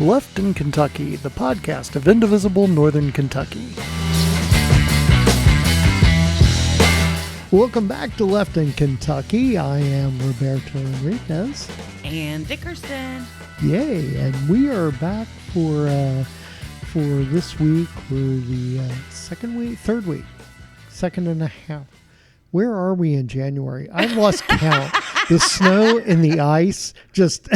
Left in Kentucky, the podcast of Indivisible, Northern Kentucky. Welcome back to Left in Kentucky. I am Roberto Henriquez. And Dickerson. Yay, and we are back for this week, for the third week, second and a half. Where are we in January? I've lost count. The snow and the ice just...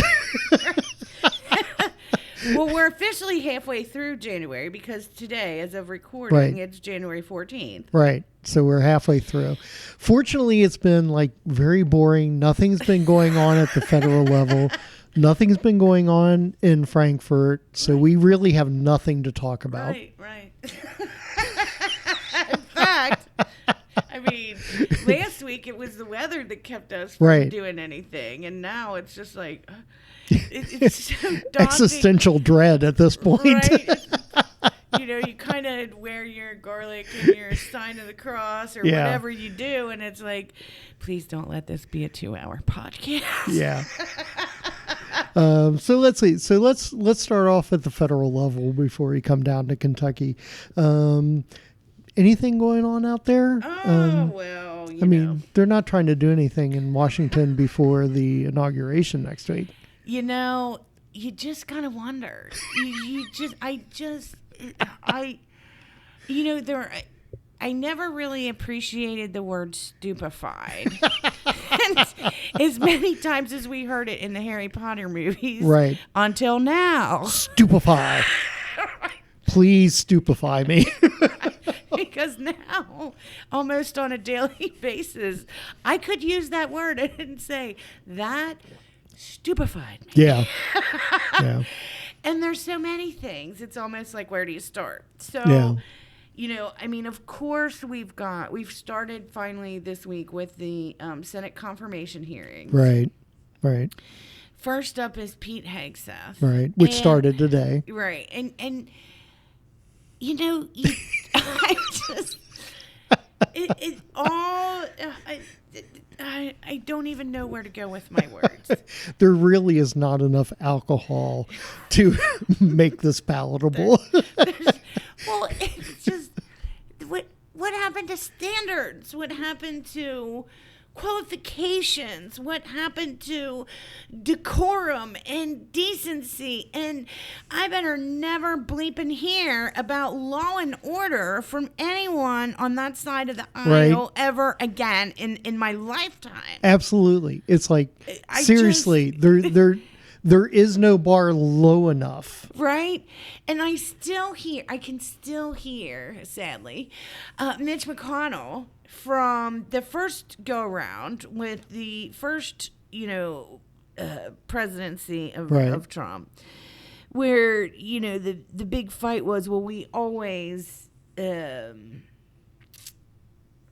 Well, we're officially halfway through January because today, as of recording, It's January 14th. Right. So we're halfway through. Fortunately, it's been very boring. Nothing's been going on at the federal level. Nothing's been going on in Frankfurt. So we really have nothing to talk about. Right. In fact, last week it was the weather that kept us from doing anything. And now it's just like... It's so daunting. Existential dread at this point. Right? You kind of wear your garlic and your sign of the cross or whatever you do, and it's like, please don't let this be a 2-hour podcast. Yeah. So let's see. So let's start off at the federal level before we come down to Kentucky. Anything going on out there? Well, they're not trying to do anything in Washington before the inauguration next week. You just kind of wonder. I never really appreciated the word stupefied. And as many times as we heard it in the Harry Potter movies. Right. Until now. Stupefy. Please stupefy me. Because now, almost on a daily basis, I could use that word and say, that stupefied me. Yeah. And there's so many things. It's almost like, where do you start? So, of course we've started finally this week with the Senate confirmation hearings. Right. First up is Pete Hegseth. Right. Which started today. Right. And I don't even know where to go with my words. There really is not enough alcohol to make this palatable. Well, it's just what happened to standards? What happened to qualifications? What happened to decorum and decency? And I better never bleeping hear about law and order from anyone on that side of the aisle ever again in my lifetime. Absolutely. It's like, seriously, there is no bar low enough. Right? And I can still hear, sadly, Mitch McConnell from the first go-around with the first, presidency of Trump, where, the big fight was, well, we always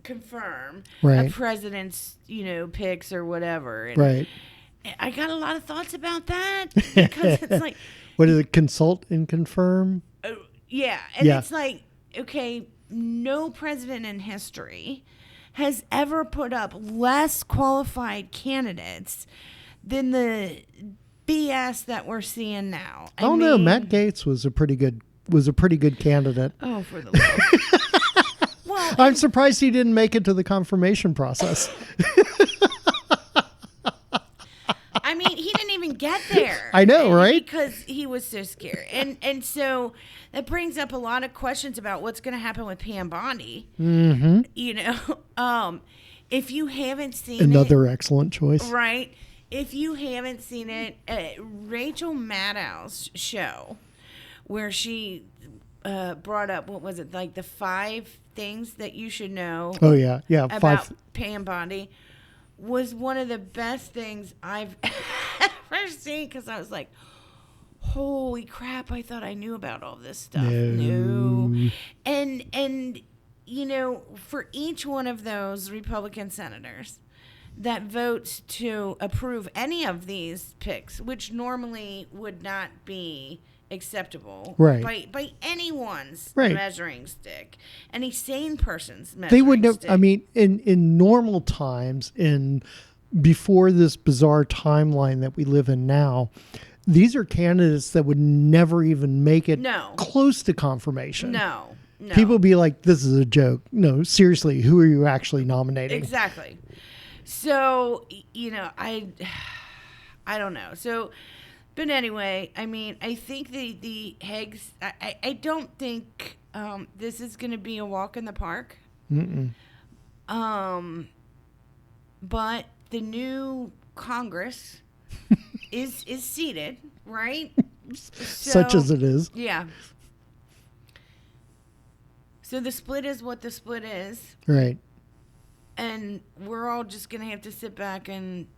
confirm a president's, picks or whatever. And I got a lot of thoughts about that because it's like... What is it, consult and confirm? It's like, okay, no president in history has ever put up less qualified candidates than the BS that we're seeing now. I mean, Matt Gaetz was a pretty good candidate. Oh, for the Lord. Well, I'm surprised he didn't make it to the confirmation process. I mean, he didn't even get there. I know, right? Because he was so scared. And so that brings up a lot of questions about what's going to happen with Pam Bondi. Mm-hmm. If you haven't seen Another excellent choice. Right. If you haven't seen it, Rachel Maddow's show, where she brought up, what was it, like the 5 things that you should know about 5 Pam Bondi, was one of the best things I've ever seen, because I was like, holy crap, I thought I knew about all this stuff. No. And for each one of those Republican senators that votes to approve any of these picks, which normally would not be acceptable by anyone's measuring stick, any sane person's measuring stick. They would know. I mean, in normal times, before this bizarre timeline that we live in now, these are candidates that would never even make it No. close to confirmation. No. People be like, this is a joke. No, seriously, who are you actually nominating? Exactly. So, I don't know. So, but anyway, I mean, I think the Higgs, I don't think this is going to be a walk in the park. Mm-mm. But the new Congress is seated, right? Such as it is. Yeah. So the split is what the split is. Right. And we're all just going to have to sit back and,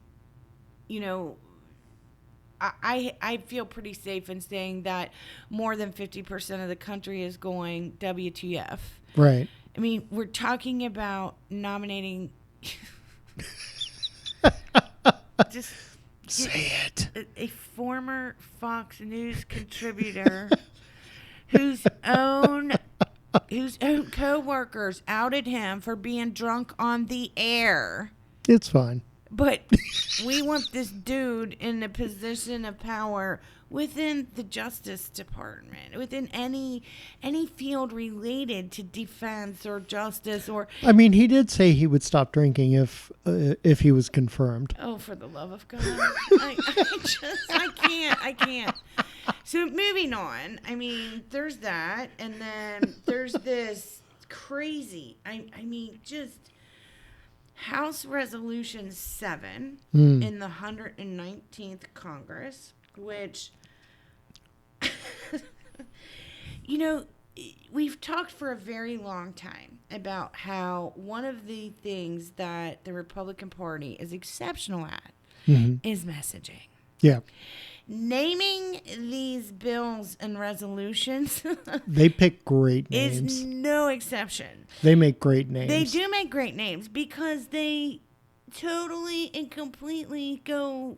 I feel pretty safe in saying that more than 50% of the country is going WTF. Right. I mean, we're talking about nominating... Just say it. A former Fox News contributor whose own co-workers outed him for being drunk on the air. It's fine. But we want this dude in a position of power within the Justice Department, within any field related to defense or justice or... I mean, he did say he would stop drinking if he was confirmed. Oh, for the love of God. I can't. So moving on, I mean, there's that, and then there's this crazy, I mean, just House Resolution 7 in the 119th Congress, which, we've talked for a very long time about how one of the things that the Republican Party is exceptional at is messaging. Yeah. Naming these bills and resolutions they pick great names. Is no exception. They make great names. They do make great names because they totally and completely go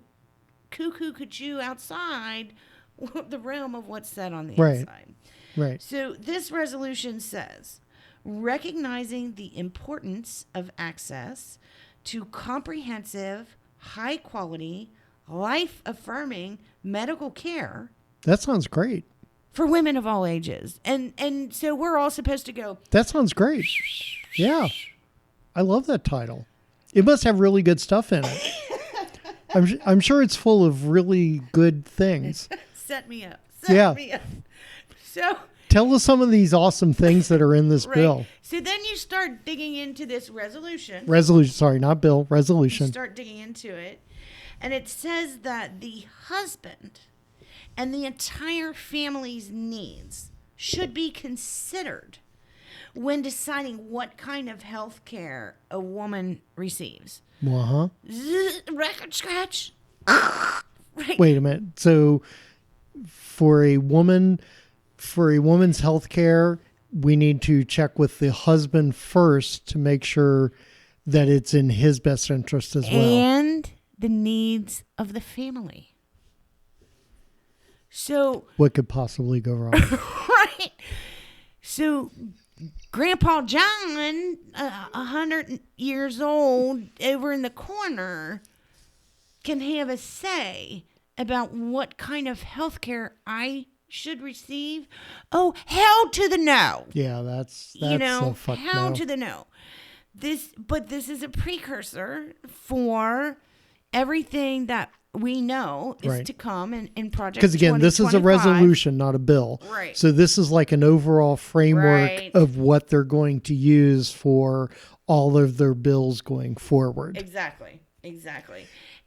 cuckoo outside the realm of what's said on the inside. Right. So this resolution says, recognizing the importance of access to comprehensive, high-quality, life-affirming medical care. That sounds great. For women of all ages. And so we're all supposed to go. That sounds great. Yeah. I love that title. It must have really good stuff in it. I'm sure it's full of really good things. Set me up. Set me up. So tell us some of these awesome things that are in this bill. So then you start digging into this resolution. Sorry, not bill. Resolution. You start digging into it. And it says that the husband and the entire family's needs should be considered when deciding what kind of health care a woman receives. Uh-huh. Record scratch. Right. Wait a minute. So for a woman's health care, we need to check with the husband first to make sure that it's in his best interest as well. And the needs of the family. So what could possibly go wrong? Right. So Grandpa John, 100 years old, over in the corner, can have a say about what kind of health care I should receive. Oh, hell to the no. Yeah, that's a fuck hell no. to the no. This is a precursor for everything that we know is to come in Project 2025. Because again, this is a resolution, not a bill. Right. So this is like an overall framework of what they're going to use for all of their bills going forward. Exactly.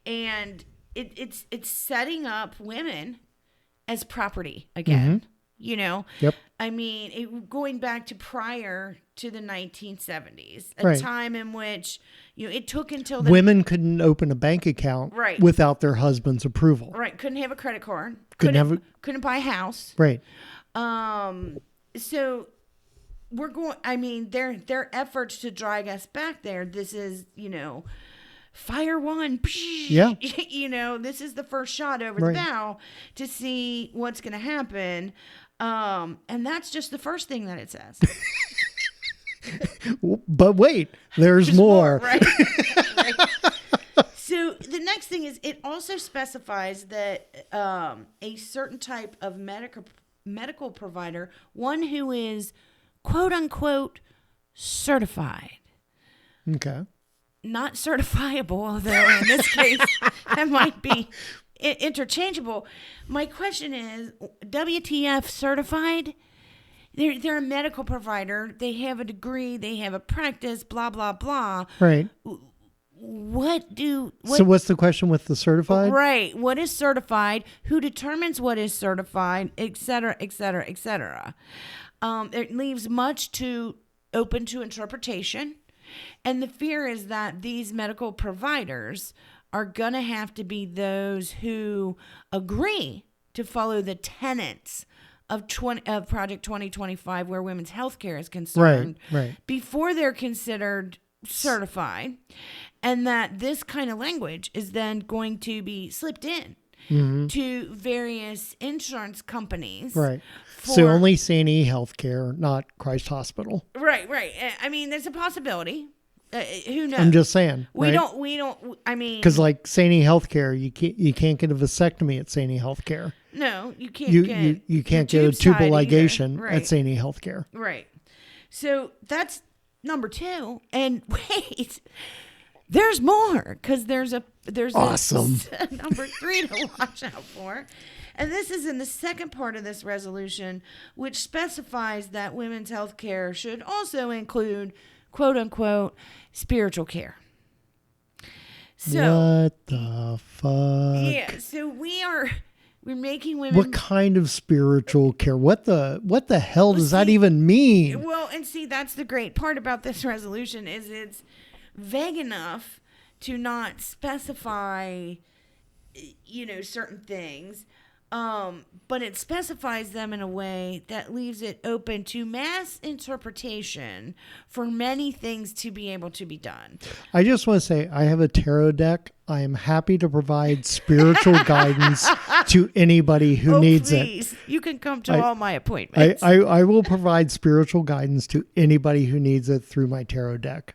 And it's setting up women as property again. Yep. I mean, going back to prior to the 1970s, a time in which, it took until women couldn't open a bank account without their husband's approval. Right. Couldn't have a credit card. Couldn't buy a house. Right. So we're going, their efforts to drag us back there, this is, fire one. Yeah. This is the first shot over the bow to see what's going to happen. And that's just the first thing that it says. But wait, there's more. Right. So So the next thing is it also specifies that a certain type of medical provider, one who is quote unquote certified. Okay. Not certifiable, although in this case that might be interchangeable. My question is, WTF certified? They're a medical provider. They have a degree. They have a practice. Blah blah blah. Right. So what's the question with the certified? Right. What is certified? Who determines what is certified? Et cetera, et cetera, et cetera. It leaves much open to interpretation. And the fear is that these medical providers are going to have to be those who agree to follow the tenets of Project 2025, where women's health care is concerned, right. before they're considered certified. And that this kind of language is then going to be slipped in to various insurance companies. Right. So only St.E. Healthcare, not Christ Hospital. Right. I mean, there's a possibility. Who knows? I'm just saying. We don't. I mean, because like St.E. Healthcare, you can't get a vasectomy at St.E. Healthcare. No, you can't. You can't get a tubal ligation right. at St.E. Healthcare. Right. So that's number 2. And wait, there's more, because there's awesome a number 3 to watch out for. And this is in the second part of this resolution, which specifies that women's health care should also include, quote unquote, spiritual care. So, what the fuck? Yeah, so we're making women. What kind of spiritual care? What the hell does that even mean? Well, and see, that's the great part about this resolution is it's vague enough to not specify, certain things. But it specifies them in a way that leaves it open to mass interpretation for many things to be able to be done. I just want to say I have a tarot deck. I am happy to provide spiritual guidance to anybody who needs please. It. You can come to all my appointments. I will provide spiritual guidance to anybody who needs it through my tarot deck.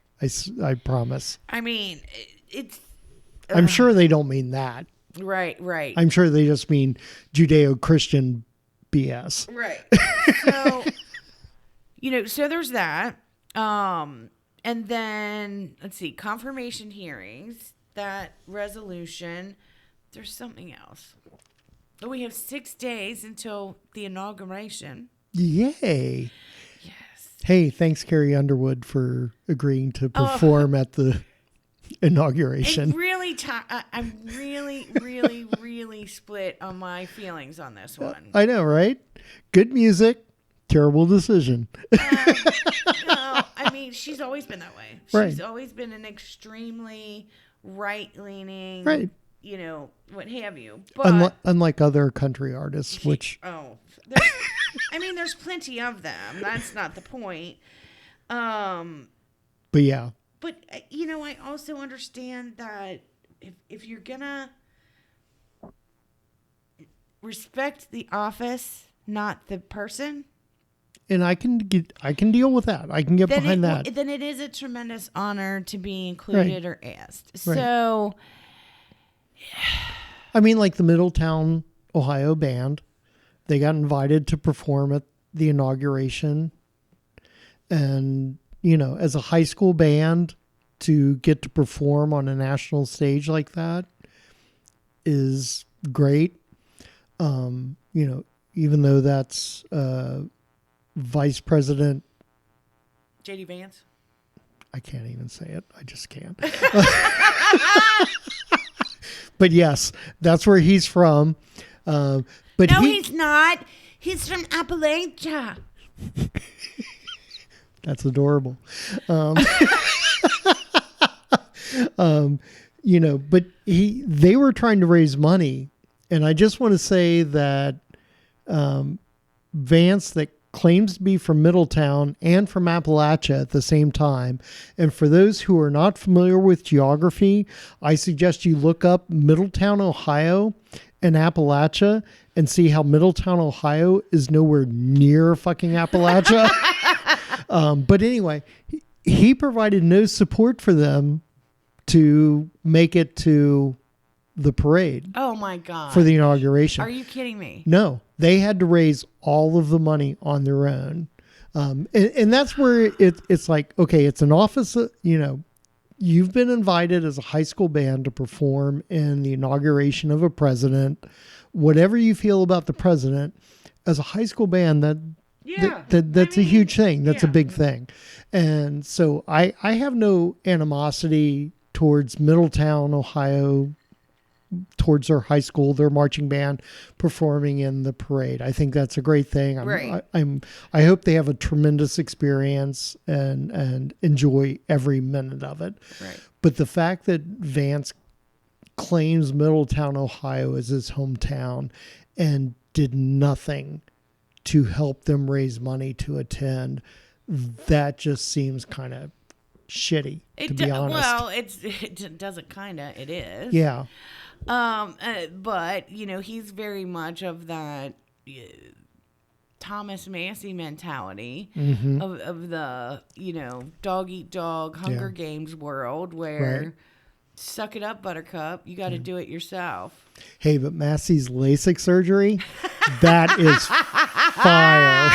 I promise. I mean, it's... I'm sure they don't mean that. Right. I'm sure they just mean Judeo-Christian BS. Right. So, so there's that. And then, let's see, confirmation hearings, that resolution. There's something else. We have 6 days until the inauguration. Yay. Yes. Hey, thanks, Carrie Underwood, for agreeing to perform at the inauguration. I'm really, really, really split on my feelings on this one. I know, right? Good music, terrible decision. No, I mean, she's always been that way. She's always been an extremely right-leaning, what have you. But unlike other country artists, there's plenty of them. That's not the point. But yeah. But, I also understand that if you're going to respect the office, not the person. And I can deal with that. I can get behind that. Then it is a tremendous honor to be included or asked. Right. So. I mean, like the Middletown, Ohio band, they got invited to perform at the inauguration. And, as a high school band, to get to perform on a national stage like that is great. Even though that's Vice President J.D. Vance. I can't even say it. I just can't. But yes, that's where he's from. But no, he's not. He's from Appalachia. That's adorable. But they were trying to raise money. And I just want to say that Vance, that claims to be from Middletown and from Appalachia at the same time. And for those who are not familiar with geography, I suggest you look up Middletown, Ohio and Appalachia and see how Middletown, Ohio is nowhere near fucking Appalachia. But anyway, he provided no support for them to make it to the parade Oh my God. for the inauguration. Are you kidding me? No, they had to raise all of the money on their own. And that's where it's like, okay, it's an office, you've been invited as a high school band to perform in the inauguration of a president. Whatever you feel about the president, as a high school band, that's a huge thing. That's a big thing. And so I have no animosity towards Middletown, Ohio, towards their high school, their marching band performing in the parade. I think that's a great thing. I hope they have a tremendous experience and enjoy every minute of it. Right. But the fact that Vance claims Middletown, Ohio as his hometown and did nothing to help them raise money to attend, that just seems kind of shitty, to be honest. Well, it doesn't kind of, it is. Yeah. But he's very much of that Thomas Massey mentality of the dog eat dog Hunger Games world where suck it up, Buttercup, you got to do it yourself. Hey, but Massey's LASIK surgery, that is fire.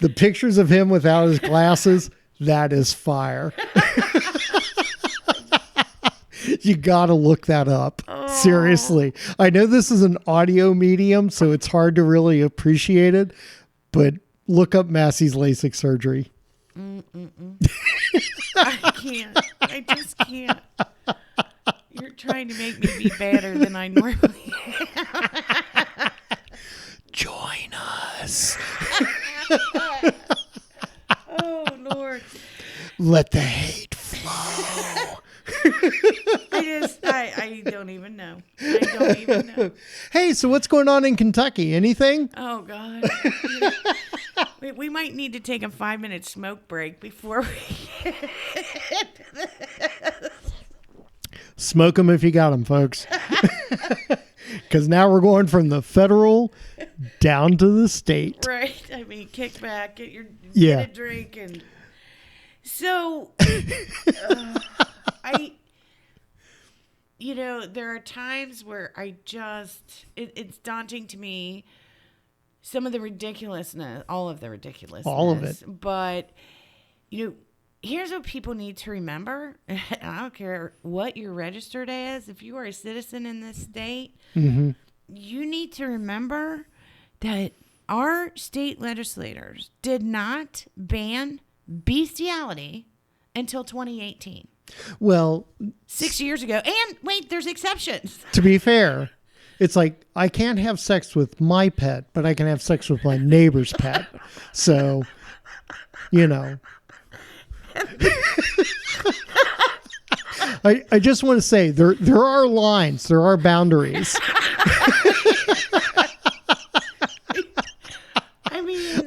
The pictures of him without his glasses, that is fire. You got to look that up. Seriously. I know this is an audio medium, so it's hard to really appreciate it, but look up Massey's LASIK surgery. I can't. I just can't. You're trying to make me be better than I normally am. Join us. Oh, Lord. Let the hate flow. I don't even know. I don't even know. Hey, so what's going on in Kentucky? Anything? Oh, God. We might need to take a 5-minute smoke break before we get to this. Smoke them if you got them, folks. Because now we're going from the federal down to the state. Right. I mean, kick back, get a drink. And so, there are times where it's daunting to me, some of the ridiculousness, all of the ridiculousness. All of it. But, here's what people need to remember. I don't care what you're registered as. If you are a citizen in this state, you need to remember that our state legislators did not ban bestiality until 2018. Well, 6 years ago. And wait, there's exceptions. To be fair, it's like I can't have sex with my pet, but I can have sex with my neighbor's pet. So, I just want to say there are lines, there are boundaries. I mean,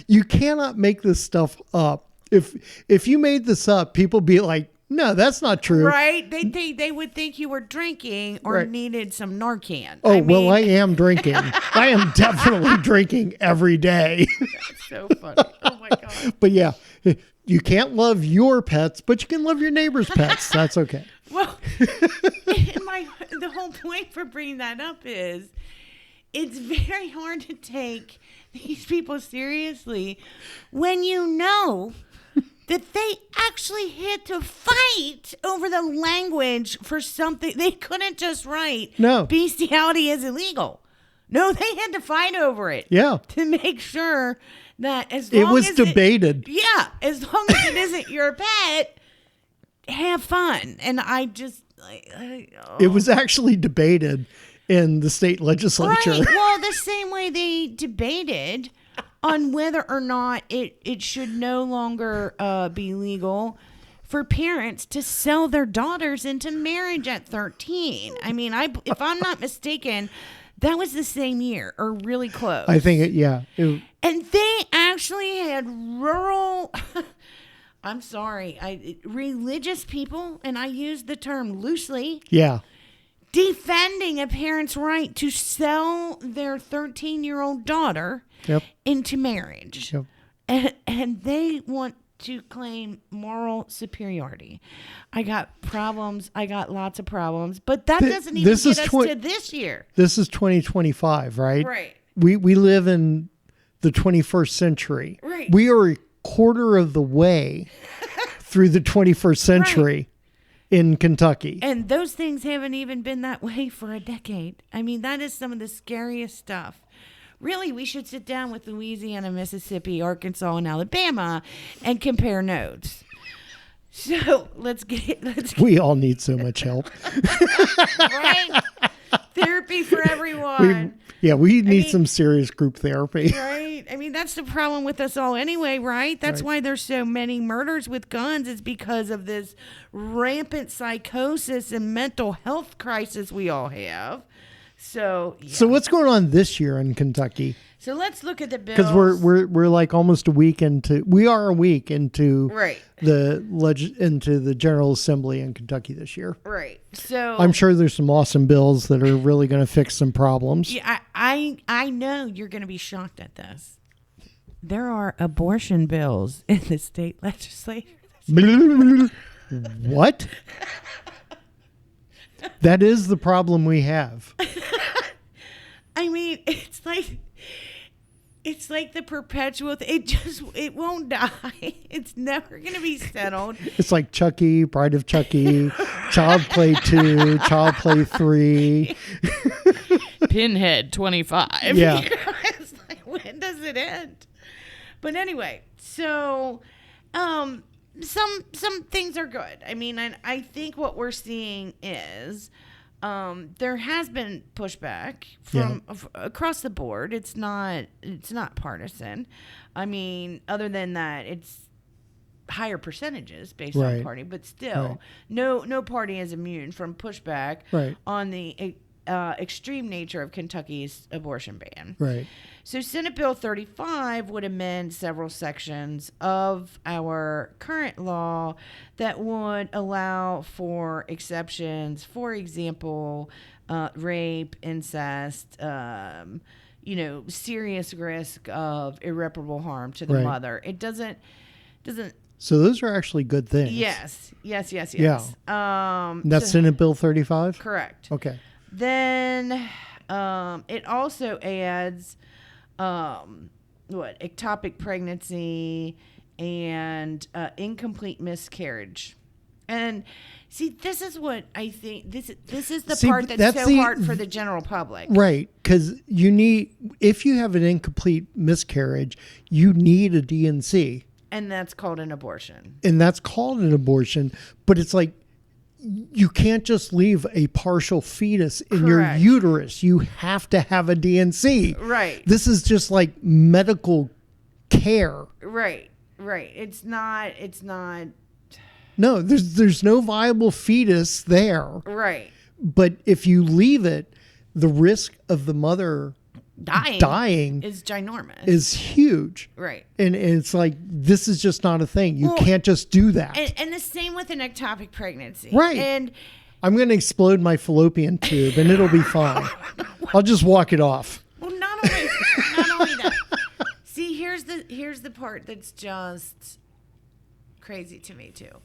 you cannot make this stuff up. If you made this up, people be like, no, that's not true. Right? They would think you were drinking or needed some Narcan. Oh, well, I am drinking. I am definitely drinking every day. That's so funny. Oh my God. But yeah, you can't love your pets, but you can love your neighbor's pets. That's okay. Well, the whole point for bringing that up is it's very hard to take these people seriously when you know that they actually had to fight over the language for something. They couldn't just write, no, bestiality is illegal. No, they had to fight over it. Yeah. To make sure that as long it was as debated. as long as it isn't your pet, have fun. And I just It was actually debated in the state legislature. Right. Well, the same way they debated on whether or not it should no longer be legal for parents to sell their daughters into marriage at 13. I mean, if I'm not mistaken, that was the same year or really close. I think and they actually had rural, I'm sorry, religious people, and I use the term loosely. Yeah. Defending a parent's right to sell their 13-year-old daughter into marriage. Yep. And they want to claim moral superiority. I got problems. I got lots of problems. But that doesn't even get us to this year. This is 2025, right? Right. We live in the 21st century. Right. We are a quarter of the way through the 21st century in Kentucky. And those things haven't even been that way for a decade. I mean, that is some of the scariest stuff. Really, we should sit down with Louisiana, Mississippi, Arkansas, and Alabama and compare notes. So We all need so much help. Right? Therapy for everyone. We need some serious group therapy. Right? I mean, that's the problem with us all anyway, right? That's why there's so many murders with guns. It's because of this rampant psychosis and mental health crisis we all have. So what's going on this year in Kentucky? So let's look at the bills. Because we're like almost a week into the General Assembly in Kentucky this year. Right. So I'm sure there's some awesome bills that are really going to fix some problems. Yeah, I know you're going to be shocked at this. There are abortion bills in the state legislature. What? That is the problem we have. I mean, it's like the perpetual it won't die. It's never going to be settled. It's like Chucky, Bride of Chucky, Child Play 2, Child Play 3. Pinhead 25. Yeah. It's like, when does it end? But anyway, so some things are good. I mean, I think what we're seeing is there has been pushback from across the board. It's not partisan. I mean, other than that, it's higher percentages based on party, but still, no party is immune from pushback on the extreme nature of Kentucky's abortion ban. Right. So Senate Bill 35 would amend several sections of our current law that would allow for exceptions. For example, rape, incest, serious risk of irreparable harm to the mother. It doesn't. So those are actually good things. Yes. Yeah. That's Senate Bill 35? Correct. Okay. Then it also adds ectopic pregnancy and incomplete miscarriage. And see, this is what I think this is the part that's so hard for the general public. Right, because if you have an incomplete miscarriage, you need a D&C. And that's called an abortion. But it's like, you can't just leave a partial fetus in your uterus. You have to have a D&C. Right. This is just like medical care. Right. It's not. No, there's no viable fetus there. Right. But if you leave it, the risk of the mother dying is ginormous. Is huge. Right. And it's like, this is just not a thing. You can't just do that. And the same with an ectopic pregnancy. Right. And I'm going to explode my fallopian tube and it'll be fine. I'll just walk it off. Well, not only that. See, here's the part that's just crazy to me too.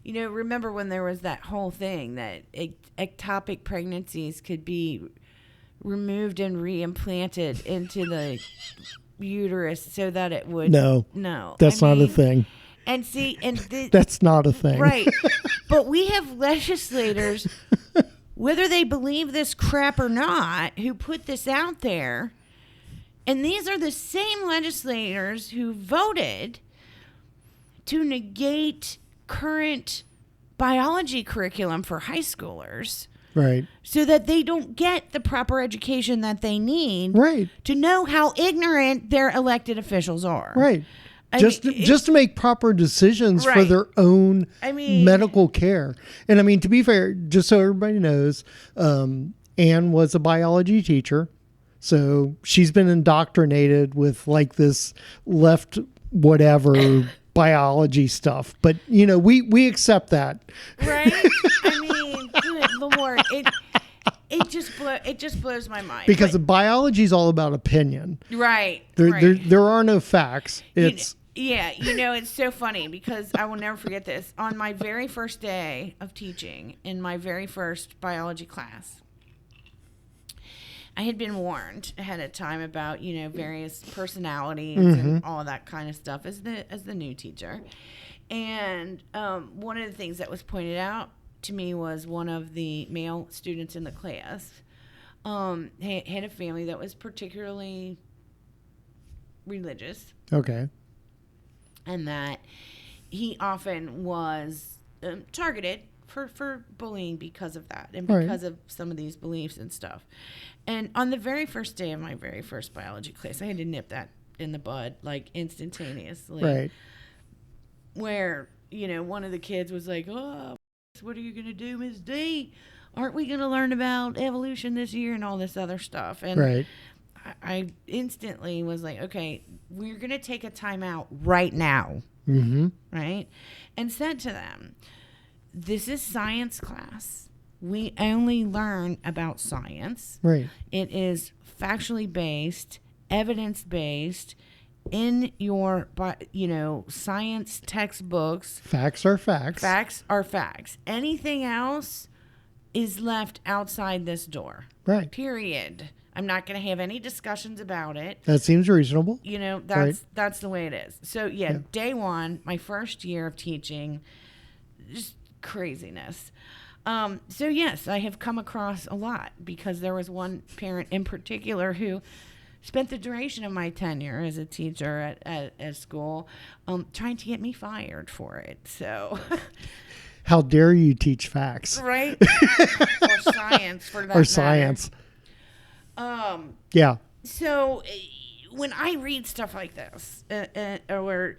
Remember when there was that whole thing that ectopic pregnancies could be removed and reimplanted into the uterus so that it would no that's not a thing. And see, that's not a thing, right? But we have legislators, whether they believe this crap or not, who put this out there, and these are the same legislators who voted to negate current biology curriculum for high schoolers. Right. So that they don't get the proper education that they need to know how ignorant their elected officials are. Right. Just to make proper decisions for their own medical care. And I mean, to be fair, just so everybody knows, Anne was a biology teacher. So she's been indoctrinated with like this left whatever biology stuff. But, we accept that. Right? I mean, good Lord, it just blows my mind. Because biology is all about opinion. Right. There are no facts. It's Yeah, it's so funny because I will never forget this. On my very first day of teaching in my very first biology class, I had been warned ahead of time about, various personalities and all that kind of stuff as the new teacher. And one of the things that was pointed out to me was one of the male students in the class had a family that was particularly religious. Okay. And that he often was targeted for bullying because of that and because of some of these beliefs and stuff. And on the very first day of my very first biology class, I had to nip that in the bud, like instantaneously. Right. Where, one of the kids was like, "Oh, what are you going to do, Ms. D? Aren't we going to learn about evolution this year?" and all this other stuff. And I instantly was like, okay, we're going to take a time out right now. Mm-hmm. Right? And said to them, this is science class. We only learn about science. Right. It is factually based, evidence-based, in your, science textbooks. Facts are facts. Facts are facts. Anything else is left outside this door. Right. Period. I'm not going to have any discussions about it. That seems reasonable. That's the way it is. So, yeah, day one, my first year of teaching, just craziness. So, yes, I have come across a lot because there was one parent in particular who spent the duration of my tenure as a teacher at school trying to get me fired for it. So... How dare you teach facts? Right? Or science, for that matter. Or science. Yeah. So when I read stuff like this, or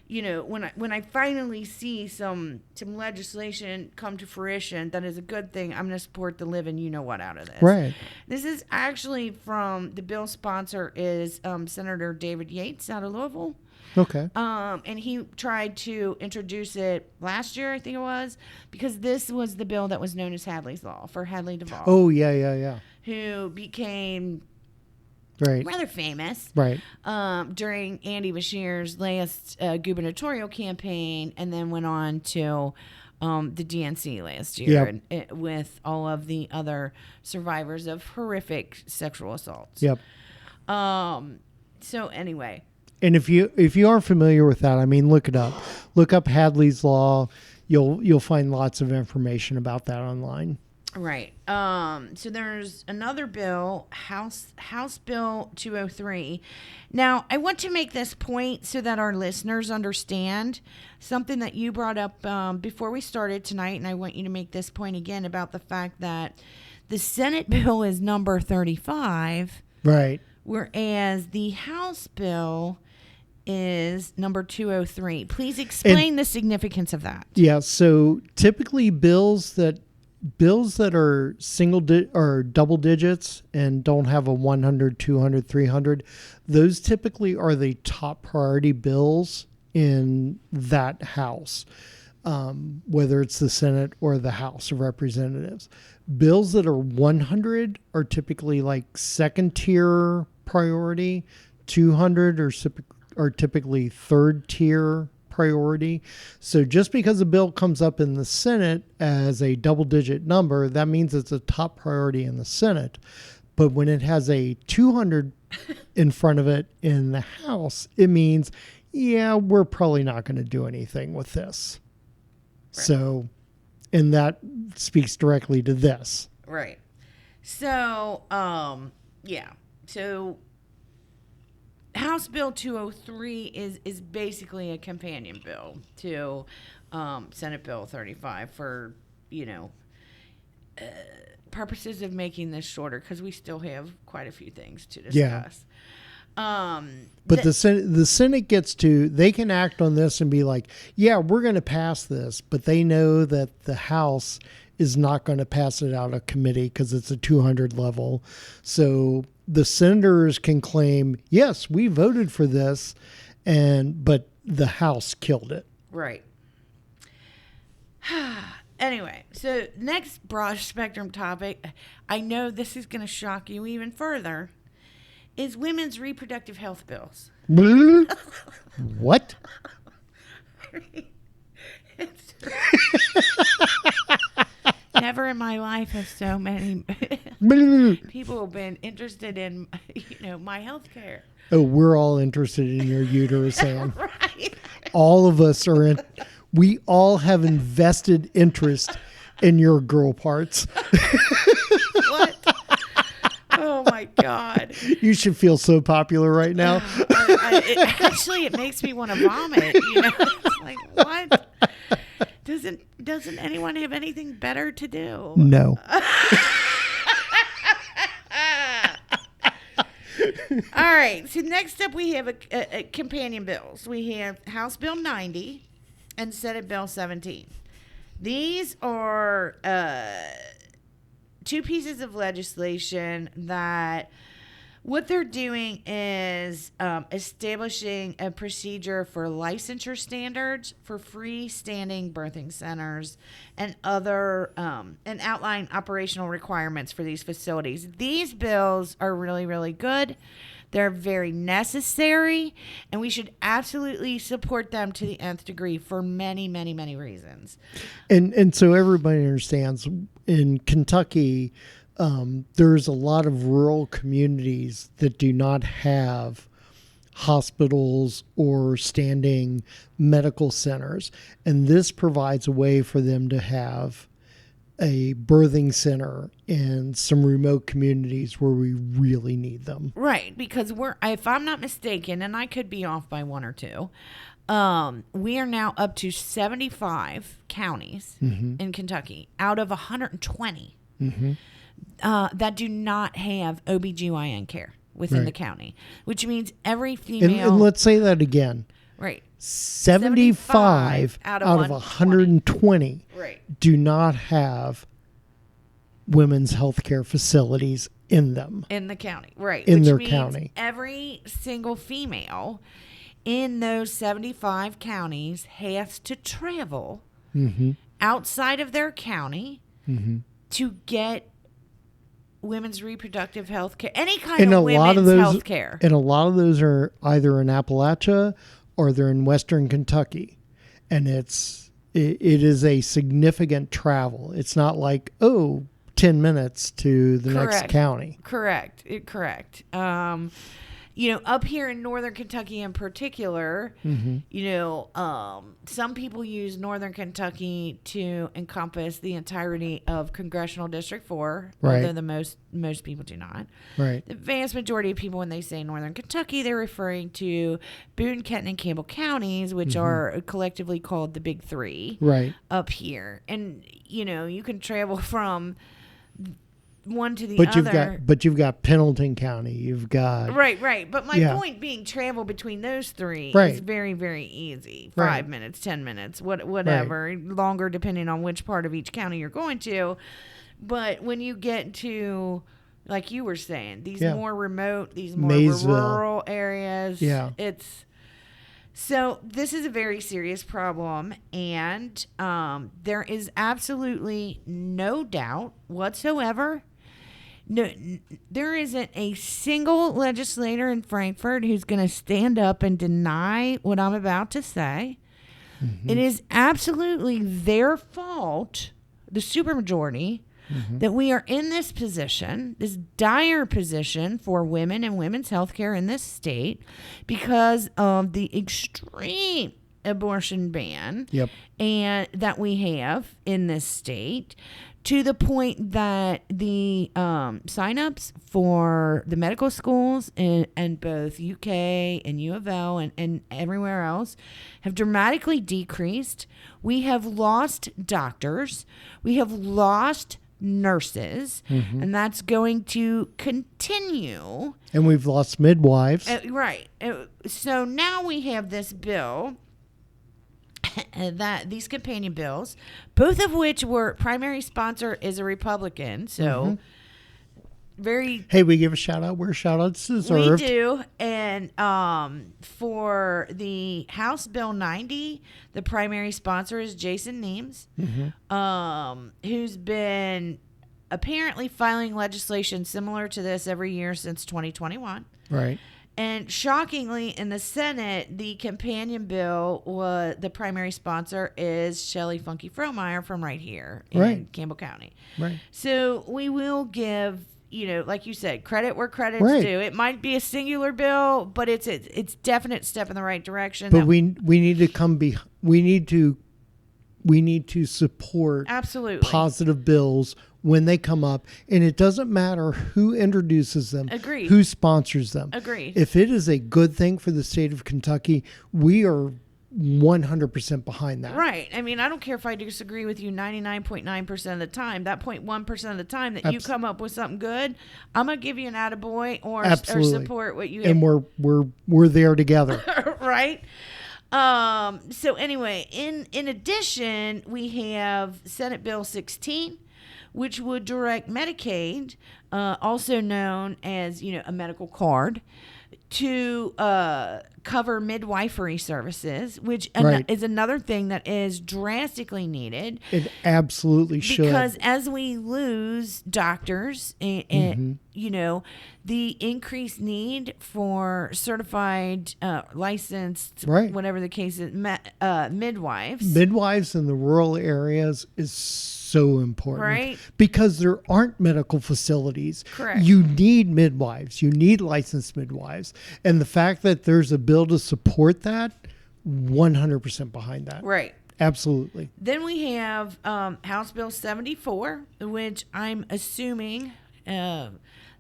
when I finally see some legislation come to fruition that is a good thing, I'm going to support the living what out of this. Right. This is actually from the bill sponsor is Senator David Yates out of Louisville. Okay. And he tried to introduce it last year, I think it was, because this was the bill that was known as Hadley's Law for Hadley Duvall. Oh, yeah. Who became rather famous during Andy Beshear's last gubernatorial campaign, and then went on to the DNC last year with all of the other survivors of horrific sexual assaults. Yep. So anyway. And if you aren't familiar with that, I mean, look it up. Look up Hadley's Law. You'll find lots of information about that online. Right. So there's another bill, House Bill 203. Now, I want to make this point so that our listeners understand something that you brought up before we started tonight, and I want you to make this point again about the fact that the Senate bill is number 35. Right. Whereas the House bill is number 203. Please explain the significance of that. Yeah, so typically bills that are or double digits and don't have a 100, 200, 300, those typically are the top priority bills in that house, whether it's the Senate or the House of Representatives. Bills that are 100 are typically like second tier priority. 200 are typically third tier priority. So just because a bill comes up in the Senate as a double digit number, that means it's a top priority in the Senate. But when it has a 200 in front of it in the House, it means, we're probably not going to do anything with this. Right. So, and that speaks directly to this. Right. So, So House Bill 203 is basically a companion bill to Senate Bill 35 for, purposes of making this shorter, because we still have quite a few things to discuss. But the Senate they can act on this and be like, we're going to pass this, but they know that the House is not going to pass it out of committee because it's a 200 level. So the senators can claim, yes, we voted for this, but the House killed it. Right. Anyway, so next broad spectrum topic, I know this is going to shock you even further, is women's reproductive health bills. What? Never in my life have so many people been interested in, my health care. Oh, we're all interested in your uterus, Ann. Right. All of us are in. We all have invested interest in your girl parts. What? Oh my God. You should feel so popular right now. It makes me want to vomit. It's like, what? Doesn't anyone have anything better to do? No. All right. So next up, we have a companion bills. We have House Bill 90 and Senate Bill 17. These are two pieces of legislation that what they're doing is establishing a procedure for licensure standards for freestanding birthing centers and other and outline operational requirements for these facilities. These bills are really, really good. They're very necessary, and we should absolutely support them to the nth degree for many, many, many reasons. And so everybody understands in Kentucky, there's a lot of rural communities that do not have hospitals or standing medical centers. And this provides a way for them to have a birthing center in some remote communities where we really need them. Right, because if I'm not mistaken, and I could be off by one or two, we are now up to 75 counties in Kentucky out of 120 that do not have OBGYN care within the county, which means every female... And let's say that again. Right. 75 out of 120 do not have women's health care facilities in them. In the county, right. In which their means county. Every single female in those 75 counties has to travel outside of their county to get women's reproductive health care, any kind of women's health care. And a lot of those are either in Appalachia or they're in Western Kentucky. And it is a significant travel. It's not like, 10 minutes to the next county. Correct. Up here in Northern Kentucky in particular, some people use Northern Kentucky to encompass the entirety of Congressional District 4, although most people do not. Right. The vast majority of people, when they say Northern Kentucky, they're referring to Boone, Kenton, and Campbell counties, which are collectively called the Big Three up here. And, you can travel from one to the other. You've got Pendleton County. You've got right. But my point being, travel between those three is very, very easy. 5 minutes, 10 minutes, whatever, longer depending on which part of each county you're going to. But when you get to, like you were saying, these more remote, these more rural areas, So this is a very serious problem, and there is absolutely no doubt whatsoever. No, there isn't a single legislator in Frankfort who's going to stand up and deny what I'm about to say. It is absolutely their fault, the supermajority, that we are in this position, this dire position for women and women's health care in this state because of the extreme abortion ban and that we have in this state, to the point that the signups for the medical schools in both UK and U of L and everywhere else have dramatically decreased. We have lost doctors. We have lost nurses, and that's going to continue. And we've lost midwives. Right. So now we have this bill, that these companion bills, both of which were primary sponsor is a Republican. So Hey, we give a shout out where shout outs deserved. We do. And for the House Bill 90, the primary sponsor is Jason Nemes, who's been apparently filing legislation similar to this every year since 2021. Right. And shockingly, in the Senate, the companion bill, the primary sponsor is Shelley Funky Frohmeyer from right here in Campbell County. Right. So we will give, like you said, credit where credit's due. It might be a singular bill, but it's definite step in the right direction. But we need to we need to support absolutely positive bills when they come up, and it doesn't matter who introduces them, Agreed. Who sponsors them. Agreed. If it is a good thing for the state of Kentucky, we are 100% behind that. Right. I mean, I don't care if I disagree with you 99.9% of the time. That 0.1% of the time that you come up with something good, I'm gonna give you an attaboy or support what you have. And we're there together. Right. So anyway, in addition, we have Senate Bill 16, which would direct Medicaid, also known as, a medical card, to cover midwifery services, which is another thing that is drastically needed. It absolutely should. Because as we lose doctors, and the increased need for certified, licensed, whatever the case is, midwives. Midwives in the rural areas is so important. Right. Because there aren't medical facilities. Correct. You need midwives. You need licensed midwives. And the fact that there's a bill to support that, 100% behind that. Right. Absolutely. Then we have House Bill 74, which I'm assuming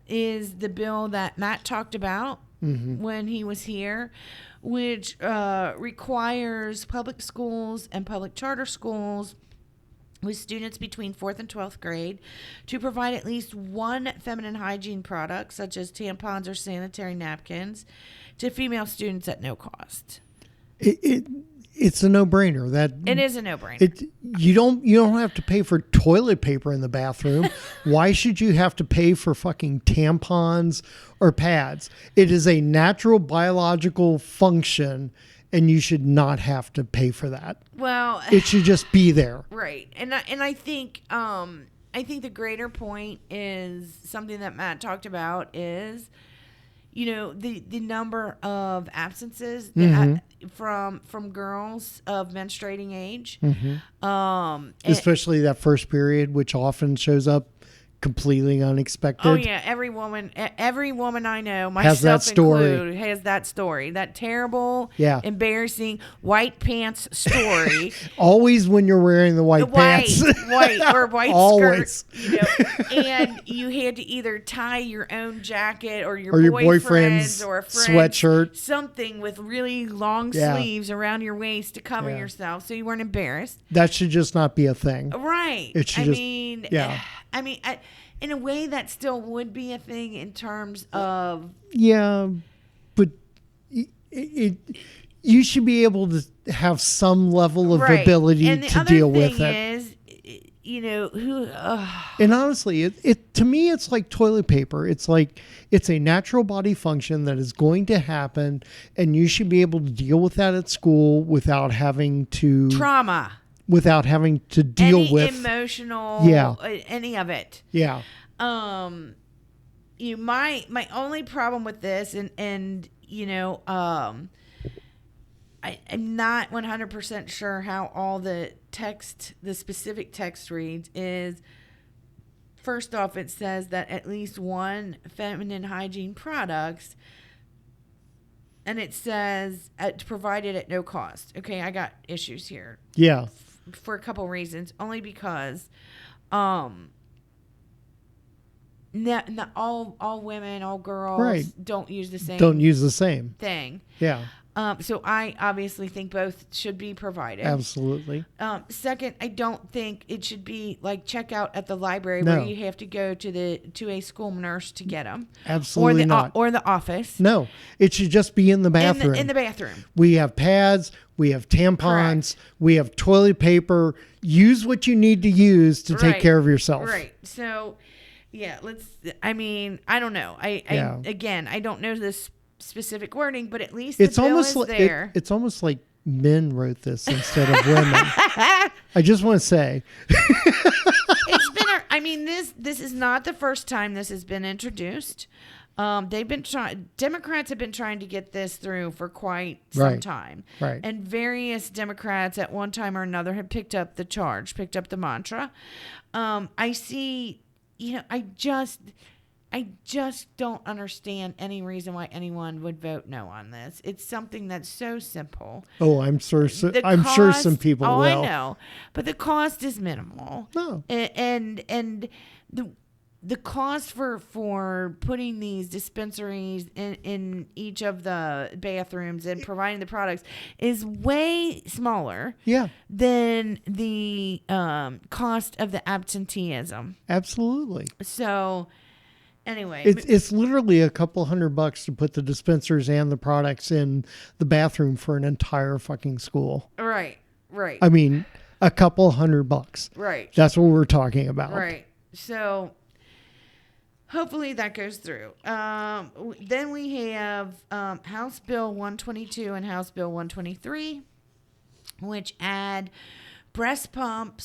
is the bill that Matt talked about when he was here, which requires public schools and public charter schools with students between 4th and 12th grade to provide at least one feminine hygiene product, such as tampons or sanitary napkins, to female students at no cost. It's a no-brainer. It is a no-brainer. You don't have to pay for toilet paper in the bathroom. Why should you have to pay for fucking tampons or pads? It is a natural biological function, and you should not have to pay for that. Well, it should just be there. Right. And I think the greater point is something that Matt talked about is, the number of absences from girls of menstruating age. Especially that first period, which often shows up completely unexpected. Oh yeah, every woman I know, myself included, has that story. That terrible, embarrassing white pants story. Always when you're wearing the white pants, white or white always. Skirt, and you had to either tie your own jacket or your boyfriend's or sweatshirt, something with really long sleeves around your waist to cover yourself, so you weren't embarrassed. That should just not be a thing, right? It should in a way, that still would be a thing in terms of... Yeah, but you should be able to have some level of ability to deal with it. And honestly, it to me, it's like toilet paper. It's like it's a natural body function that is going to happen, and you should be able to deal with that at school without having to... Trauma. Without having to deal with emotional, any of it. Yeah. My only problem with this, I'm not 100% sure how all the specific text reads is. First off, it says that at least one feminine hygiene products. And it says provided at no cost. Okay, I got issues here. Yeah. For a couple reasons, only because all women, all girls don't use the same thing. Yeah. So I obviously think both should be provided. Absolutely. Second, I don't think it should be like checkout at the library where you have to go to a school nurse to get them. Absolutely not. Or the office. No, it should just be in the bathroom. In the bathroom. We have pads. We have tampons. Correct. We have toilet paper. Use what you need to use to take care of yourself. Right. So, I don't know. I don't know this specific wording, but at least the bill is there. It's almost like men wrote this instead of women. I just want to say. It's been, this is not the first time this has been introduced. Democrats have been trying to get this through for quite some time. Right. And various Democrats at one time or another have picked up the charge, picked up the mantra. I see, I just don't understand any reason why anyone would vote no on this. It's something that's so simple. Oh, I'm sure some people will. I know. But the cost is minimal. No. And the cost for putting these dispensaries in each of the bathrooms and providing the products is way smaller than the cost of the absenteeism. Absolutely. So anyway, it's literally a couple $100 to put the dispensers and the products in the bathroom for an entire fucking school. Right. I mean, a couple $100. Right. That's what we're talking about. Right. So hopefully that goes through. Then we have House Bill 122 and House Bill 123, which add breast pump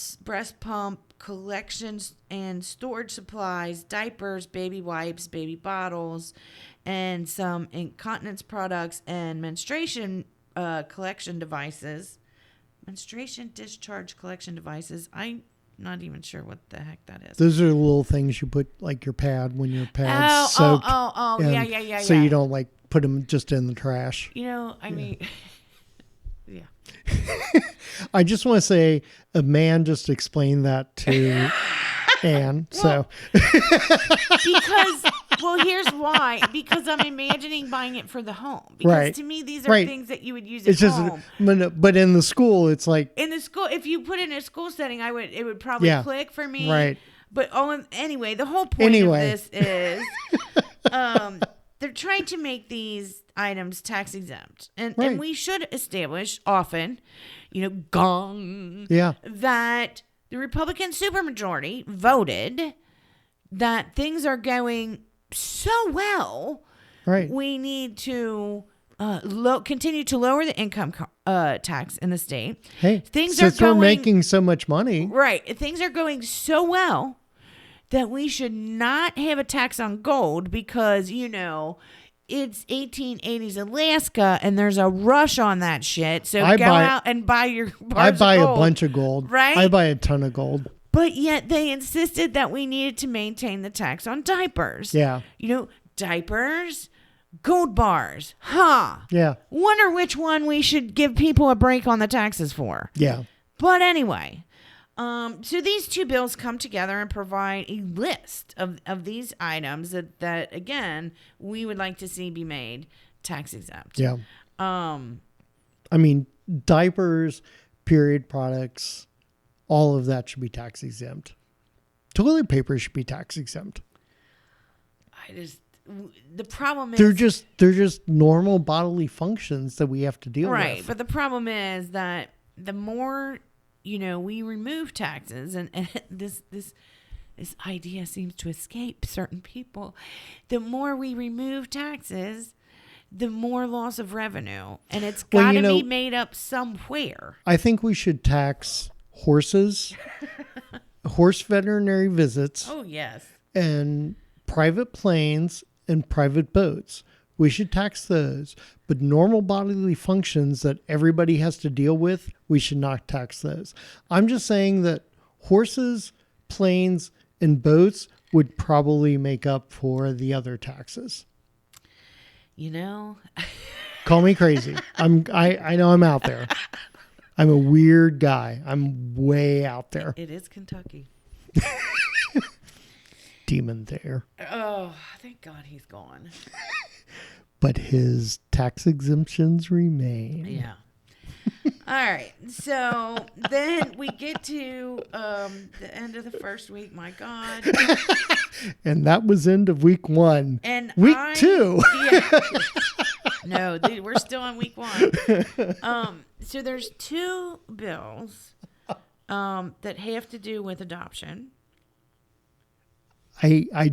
collections and storage supplies, diapers, baby wipes, baby bottles, and some incontinence products and menstruation collection devices. Menstruation discharge collection devices. I'm not even sure what the heck that is. Those are the little things you put, like your pad, when your pad's soaked. Yeah. So you don't like put them just in the trash. I mean, yeah. I just want to say a man just explained that to Anne. Here's why. Because I'm imagining buying it for the home. Because to me, these are things that you would use at home. But in the school, it's like in the school. If you put it in a school setting, it would probably click for me. Right. But anyway, the whole point of this is, they're trying to make these items tax exempt, and we should establish often, that the Republican supermajority voted that things are going so well. Right. We need to continue to lower the income tax in the state. Hey, we're making so much money. Right. Things are going so well that we should not have a tax on gold because, it's 1880s Alaska and there's a rush on that shit. So out and buy your bars I buy of gold, a bunch of gold. Right? I buy a ton of gold. But yet they insisted that we needed to maintain the tax on diapers. Yeah. Diapers, gold bars. Huh. Yeah. Wonder which one we should give people a break on the taxes for. Yeah. But anyway, so these two bills come together and provide a list of these items that again, we would like to see be made tax exempt. Yeah. I mean, diapers, period products, all of that should be tax exempt. Toilet paper should be tax exempt. The problem is they're just normal bodily functions that we have to deal with. Right, but the problem is that the more we remove taxes, and this idea seems to escape certain people. The more we remove taxes, the more loss of revenue, and it's got to be made up somewhere. I think we should tax horses, horse veterinary visits. Oh yes, and private planes and private boats. We should tax those, but normal bodily functions that everybody has to deal with, we should not tax those. I'm just saying that horses, planes, and boats would probably make up for the other taxes. Call me crazy. I know I'm out there. I'm a weird guy. I'm way out there. It is Kentucky. Demon there. Oh, thank God he's gone. But his tax exemptions remain. Yeah. All right. So then we get to the end of the first week. My God. And that was end of week 1. And week 2. Yeah. No, we're still on week 1. So there's 2 bills that have to do with adoption. I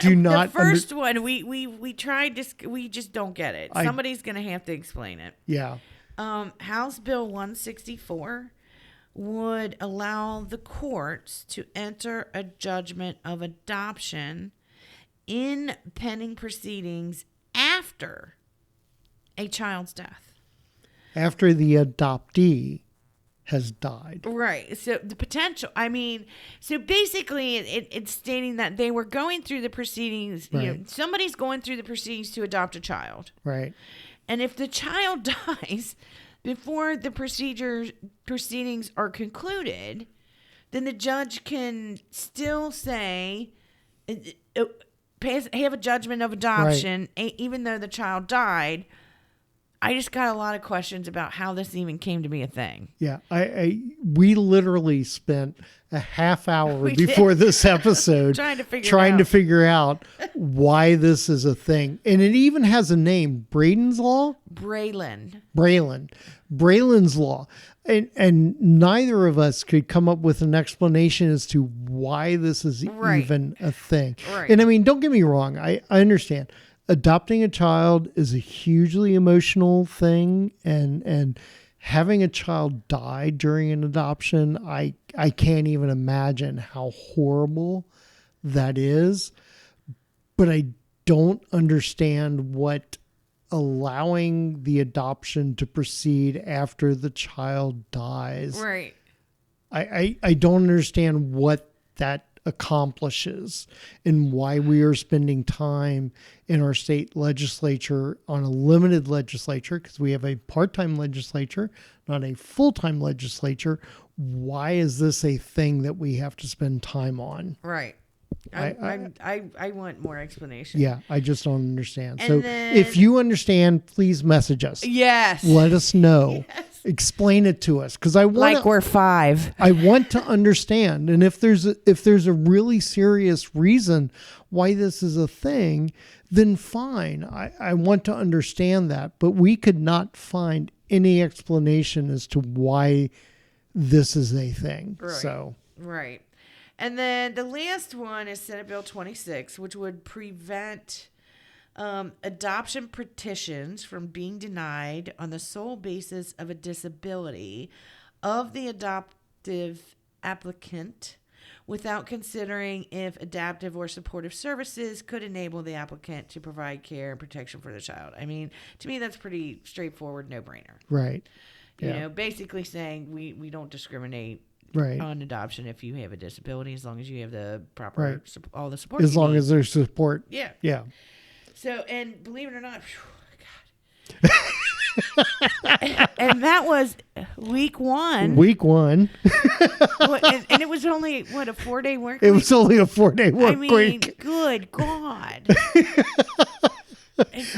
do not. The first one, we tried to, we just don't get it. Somebody's going to have to explain it. Yeah. House Bill 164 would allow the courts to enter a judgment of adoption in pending proceedings after a child's death. After the adoptee has died. Right. So the potential, so basically it's stating that they were going through the proceedings, Right. Somebody's going through the proceedings to adopt a child. Right. And if the child dies before the proceedings are concluded, then the judge can still say, have a judgment of adoption, even though the child died. I just got a lot of questions about how this even came to be a thing. Yeah, we literally spent a half hour before this episode trying to figure out why this is a thing. And it even has a name, Braden's Law? Braylon's Law. And neither of us could come up with an explanation as to why this is even a thing. Right. And don't get me wrong, I understand. Adopting a child is a hugely emotional thing, and having a child die during an adoption, I can't even imagine how horrible that is. But I don't understand what allowing the adoption to proceed after the child dies. Right. I don't understand what that accomplishes and why we are spending time in our state legislature on a limited legislature, because we have a part-time legislature, not a full-time legislature. Why is this a thing that we have to spend time on? Right. I want more explanation. Yeah, I just don't understand. And so then, if you understand, please message us. Yes. Let us know. Yes. Explain it to us, because I want like we're 5. I want to understand. And if there's a really serious reason why this is a thing, then fine. I want to understand that. But we could not find any explanation as to why this is a thing. Right. So Right. And then the last one is Senate Bill 26, which would prevent adoption petitions from being denied on the sole basis of a disability of the adoptive applicant without considering if adaptive or supportive services could enable the applicant to provide care and protection for the child. I mean, to me, that's pretty straightforward, no-brainer. right. You know, basically saying we don't discriminate on adoption if you have a disability, as long as you have the proper all the support. As long as there's support. Yeah. Yeah. So, and believe it or not, God. And that was week 1. Week 1. and it was only a 4-day work week? It was only a 4-day work week. week. Good God.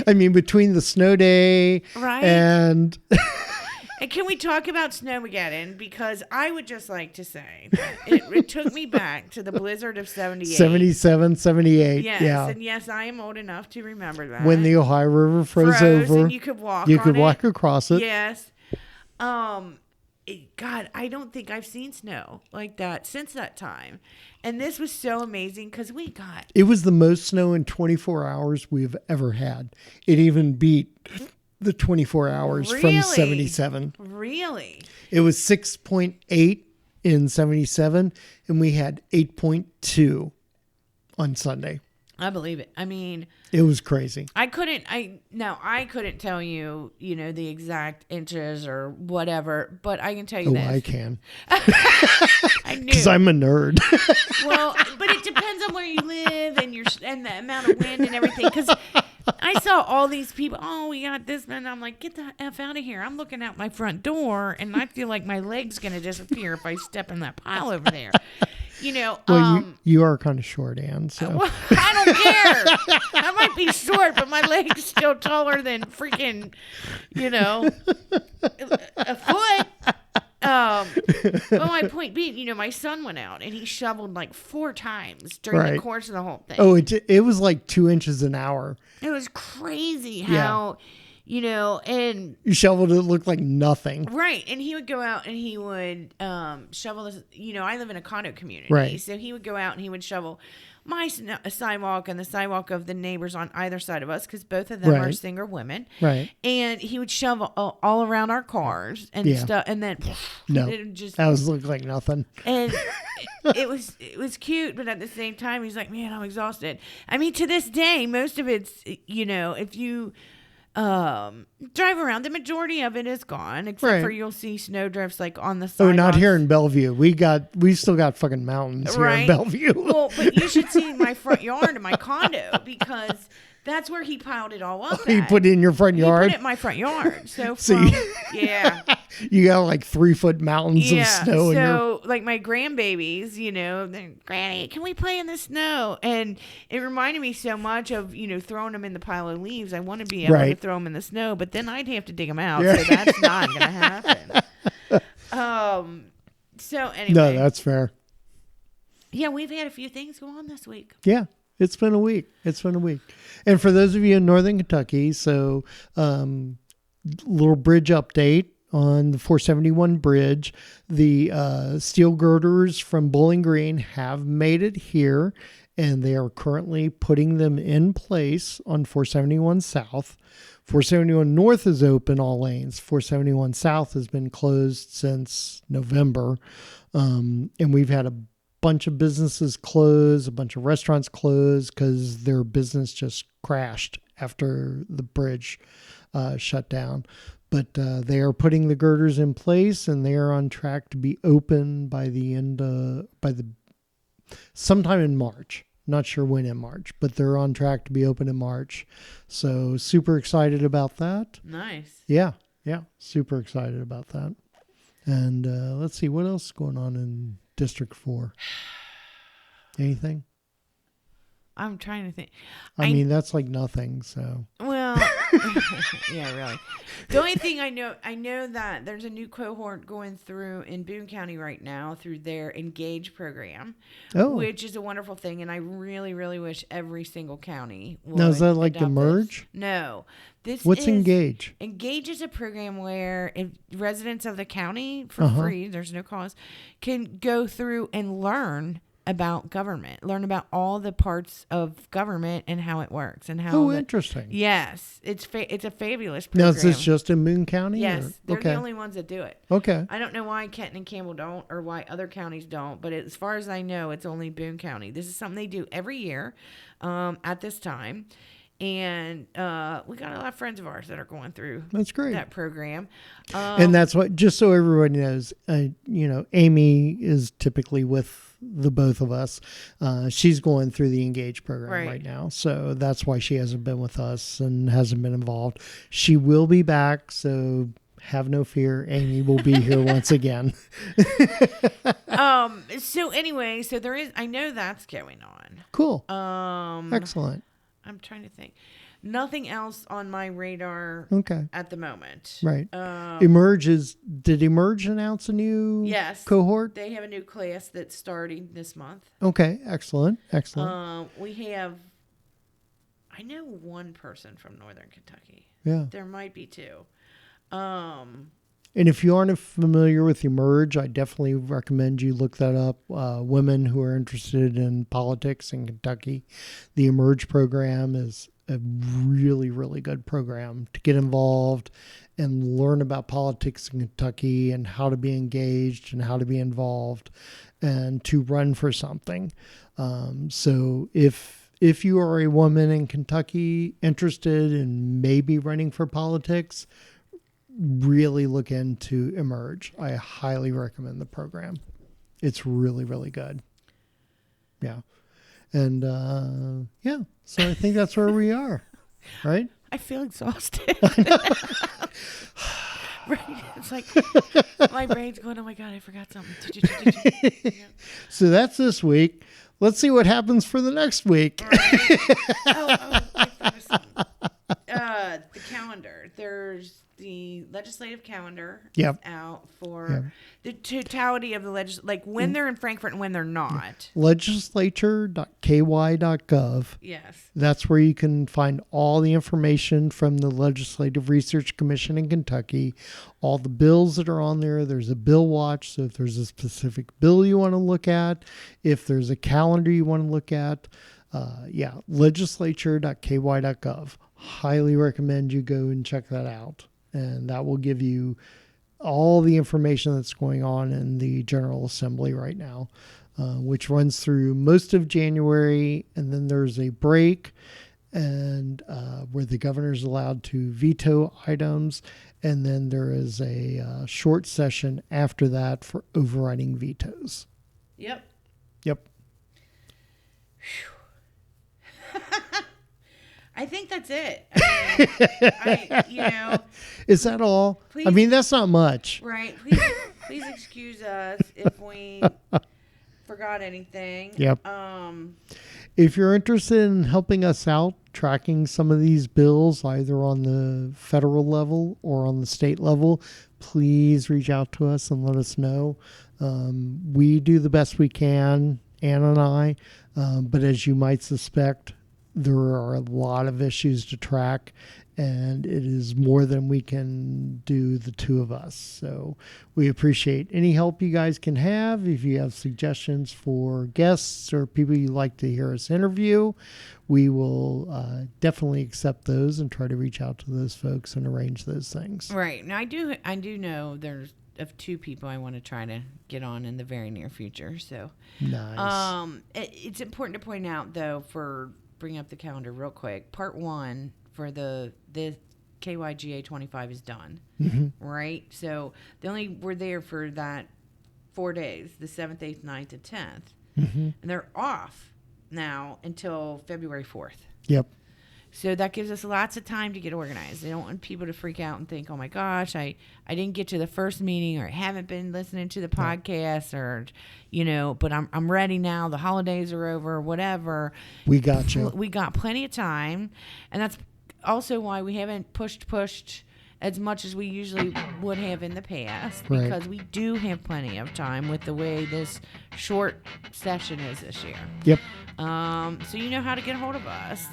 Between the snow day and And can we talk about Snowmageddon? Because I would just like to say that it took me back to the blizzard of 78. 77, 78. Yes, yeah. And yes, I am old enough to remember that. When the Ohio River froze over. And you could walk across it. Yes. God, I don't think I've seen snow like that since that time. And this was so amazing because It was the most snow in 24 hours we've ever had. It even beat the 24 hours from 77. Really? It was 6.8 in 77, and we had 8.2 on Sunday. I believe it. It was crazy. I couldn't tell you, the exact inches or whatever, but I can tell you this. I can. I knew. Because I'm a nerd. Well, but it depends on where you live and the amount of wind and everything. Because I saw all these people, we got this, and I'm like, get the F out of here. I'm looking out my front door, and I feel like my leg's going to disappear if I step in that pile over there. Well, you are kind of short, Ann. So. Well, I don't care. I might be short, but my leg's still taller than freaking, a foot. But my point being, my son went out and he shoveled like 4 times during the course of the whole thing. Oh, it was like 2 inches an hour. It was crazy how, and you shoveled it looked like nothing. Right. And he would go out and he would shovel this, I live in a condo community. Right. So he would go out and he would shovel my sidewalk and the sidewalk of the neighbors on either side of us, because both of them are Right. single women. Right. And he would shove all around our cars and Yeah. stuff, and then No. it would just That was look like nothing. and it was cute, but at the same time, he's like, man, I'm exhausted. I mean, to this day, most of it's, if you drive around, the majority of it is gone, except Right. for you'll see snowdrifts like on the Oh, sidewalks. not here in Bellevue. We still got fucking mountains here in Right. Bellevue. Well, but you should see my front yard of my condo, because that's where he piled it all up. You at. put it in your front He yard. put it in my front yard. So See? yeah. You got like 3-foot mountains of Yeah, snow in your. so like my grandbabies, they're, Granny, can we play in the snow? And it reminded me so much of throwing them in the pile of leaves. I want to be able to Right. throw them in the snow, but then I'd have to dig them out, Yeah. so that's not gonna happen. So anyway, No, that's fair. yeah, we've had a few things go on this week. Yeah, it's been a week. And for those of you in Northern Kentucky, so little bridge update on the 471 bridge. The steel girders from Bowling Green have made it here, and they are currently putting them in place on 471 South. 471 North is open all lanes. 471 South has been closed since November. And we've had a bunch of businesses close, a bunch of restaurants close because their business just crashed after the bridge shut down. But they are putting the girders in place, and they are on track to be open by sometime in March. Not sure when in March, but they're on track to be open in March. So super excited about that. Nice. Yeah, super excited about that. And let's see, what else is going on in District 4? Anything? I'm trying to think. I mean, that's like nothing, so. Well, yeah, really. The only thing I know that there's a new cohort going through in Boone County right now through their Engage program, which is a wonderful thing. And I really, really wish every single county would. Now, is that like adopt Emerge? this. No. What's Engage? Engage is a program where if residents of the county, for free, there's no cost, can go through and learn about government, learn about all the parts of government and how it works and how. Interesting. Yes, it's a fabulous program. Now, is this just in Boone County? Yes, or? they're the only ones that do it. Okay. I don't know why Kenton and Campbell don't, or why other counties don't, but as far as I know, it's only Boone County. This is something they do every year at this time. And we got a lot of friends of ours that are going through That's great. that program. And that's what, just so everybody knows, Amy is typically with the both of us. She's going through the Engage program right now. So that's why she hasn't been with us and hasn't been involved. She will be back. So have no fear. Amy will be here once again. So anyway, I know that's going on. Cool. Excellent. I'm trying to think. Nothing else on my radar at the moment. Right. Did Emerge announce a new cohort? They have a new class that's starting this month. Okay. Excellent. We have, I know one person from Northern Kentucky. Yeah. There might be two. And if you aren't familiar with Emerge, I definitely recommend you look that up. Women who are interested in politics in Kentucky, the Emerge program is a really, really good program to get involved and learn about politics in Kentucky and how to be engaged and how to be involved and to run for something. So if you are a woman in Kentucky interested in maybe running for politics, really look into Emerge. I highly recommend the program. It's really, really good. Yeah. And so I think that's where we are, right? I feel exhausted. Right. It's like my brain's going, oh my God, I forgot something. So that's this week. Let's see what happens for the next week. Right. the calendar. There's the legislative calendar Yep. out for the totality of the like when they're in Frankfurt and when they're not. Legislature.ky.gov. Yes. That's where you can find all the information from the Legislative Research Commission in Kentucky, all the bills that are on there. There's a bill watch, so if there's a specific bill you want to look at, if there's a calendar you want to look at, legislature.ky.gov. Highly recommend you go and check that out. And that will give you all the information that's going on in the General Assembly right now, which runs through most of January. And then there's a break and where the governor is allowed to veto items. And then there is a short session after that for overriding vetoes. Yep. I think that's it. Is that all? Please, I mean, that's not much. Right. Please excuse us if we forgot anything. Yep. If you're interested in helping us out, tracking some of these bills, either on the federal level or on the state level, please reach out to us and let us know. We do the best we can, Anna and I, but as you might suspect, there are a lot of issues to track, and it is more than we can do, the two of us. So we appreciate any help you guys can have. If you have suggestions for guests or people you'd like to hear us interview, we will definitely accept those and try to reach out to those folks and arrange those things. Right. Now, I do know there's of two people I want to try to get on in the very near future. So nice. It's important to point out, though, for bring up the calendar real quick. Part 1 for the KYGA 25 is done, right? So they only were there for that 4 days, the 7th, 8th, 9th, and 10th. And they're off now until February 4th. Yep. So that gives us lots of time to get organized. I don't want people to freak out and think, oh my gosh, I didn't get to the first meeting, or I haven't been listening to the podcast, or, but I'm ready now. The holidays are over, whatever. We got you. We got plenty of time. And that's also why we haven't pushed as much as we usually would have in the past, because we do have plenty of time with the way this short session is this year. Yep. So you know how to get a hold of us.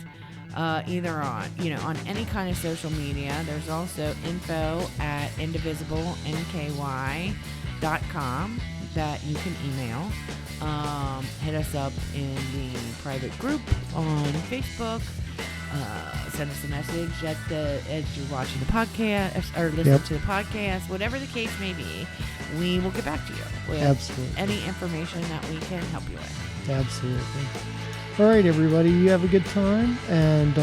Either on any kind of social media. There's also info@indivisiblenky.com that you can email. Hit us up in the private group on Facebook. Send us a message as you're watching the podcast or listening to the podcast. Whatever the case may be, we will get back to you with any information that we can help you with. Absolutely. All right, everybody, you have a good time and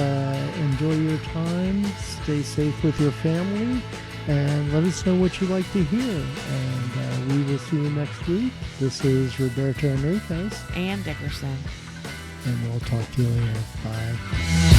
enjoy your time. Stay safe with your family and let us know what you'd like to hear. And we will see you next week. This is Roberto Henriquez and Dickerson. And we'll talk to you later. Bye.